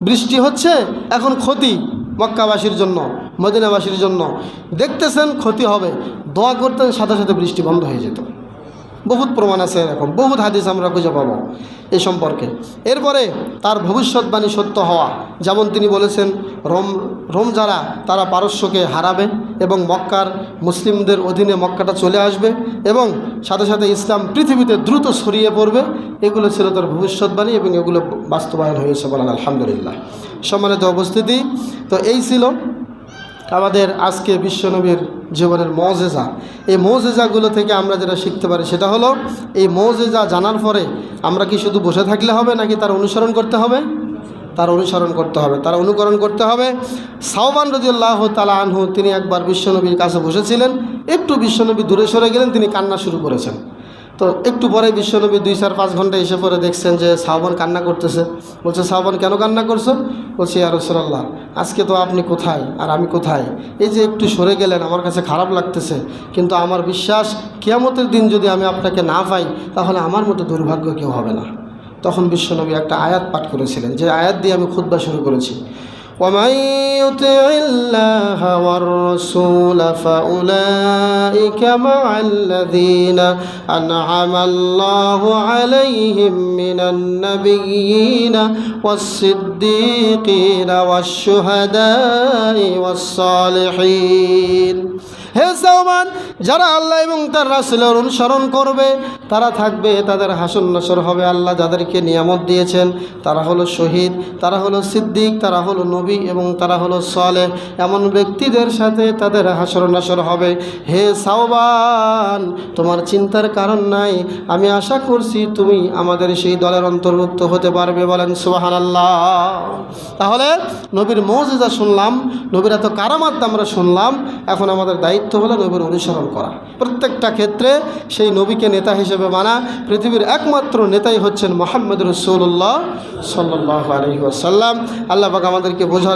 বৃষ্টি হচ্ছে, এখন ক্ষতি মক্কাবাসীর জন্য, মদিনাবাসীর জন্য। দেখতেছেন ক্ষতি হবে, দোয়া করতেন, সাথে সাথে বৃষ্টি বন্ধ হয়ে যেত। বহুত প্রমাণ আছে এরকম, বহুত হাদিস আমরা খুঁজে পাবো এই সম্পর্কে। এরপরে তার ভবিষ্যৎবাণী সত্য হওয়া, যেমন তিনি বলেছেন রোম যারা তারা পারস্যকে হারাবে এবং মক্কার মুসলিমদের অধীনে মক্কাটা চলে আসবে এবং সাথে সাথে ইসলাম পৃথিবীতে দ্রুত ছড়িয়ে পড়বে। এগুলো ছিল তার ভবিষ্যৎবাণী এবং এগুলো বাস্তবায়ন হয়েছে, বলেন আলহামদুলিল্লাহ। সম্মানিত উপস্থিতি, তো এই ছিল আমাদের আজকে বিশ্বনবীর জীবনের মওজেজা। এই মওজেজাগুলো থেকে আমরা যেটা শিখতে পারি সেটা হলো, এই মওজেজা জানার পরে আমরা কি শুধু বসে থাকলে হবে নাকি তার অনুসরণ করতে হবে? তার অনুসরণ করতে হবে, তার অনুকরণ করতে হবে। সাওবান রাদিয়াল্লাহু তাআলা আনহু তিনি একবার বিশ্বনবীর কাছে বসেছিলেন, একটু বিশ্বনবী দূরে সরে গেলেন, তিনি কান্না শুরু করেছেন। তো একটু পরে বিশ্বনবী 2-4-5 ঘন্টা এসে পরে দেখছেন যে সাওবান কান্না করতেছে। বলছে, সাওবান কেন কান্না করছো? বলছে, ইয়া রাসূলুল্লাহ, আজকে তো আপনি কোথায় আর আমি কোথায়, এই যে একটু সরে গেলেন আমার কাছে খারাপ লাগতেছে, কিন্তু আমার বিশ্বাস কিয়ামতের দিন যদি আমি আপনাকে না পাই তাহলে আমার মতো দুর্ভাগ্য কেউ হবে না। তখন বিশ্বনবী একটা আয়াত পাঠ করেছিলেন, যে আয়াত দিয়ে আমি খুতবা শুরু করেছি। ومن يطع الله والرسول فأولئك مع الذين أنعم الله عليهم من النبيين والصديقين والشهداء والصالحين। হে সাওবান, যারা আল্লাহ এবং তার রাসূলের অনুসরণ করবে তারা থাকবে, তাদের হাসর নাসর হবে। আল্লাহ যাদেরকে নিয়ামত দিয়েছেন তারা হলো শহীদ, তারা হলো সিদ্দিক, তারা হলো নবী এবং তারা হলো সালেহ। এমন ব্যক্তিদের সাথে তাদের হাসর নাসর হবে। হে সাওবান, তোমার চিন্তার কারণ নাই, আমি আশা করছি তুমি আমাদের সেই দলের অন্তর্ভুক্ত হতে পারবে। বলেন সুবহানাল্লাহ। তাহলে নবীর মওজেজা শুনলাম, নবীর এত কারামাত আমরা শুনলাম, এখন আমাদের দায়িত্ব হলো নবীর অনুসরণ করা। প্রত্যেকটা ক্ষেত্রে সেই নবীকে নেতা হিসেবে মানা। পৃথিবীর একমাত্র নেতাই হচ্ছেন মুহাম্মদ রাসূলুল্লাহ সাল্লাল্লাহু আলাইহি ওয়াসাল্লাম। আল্লাহ পাক আমাদেরকে বোঝা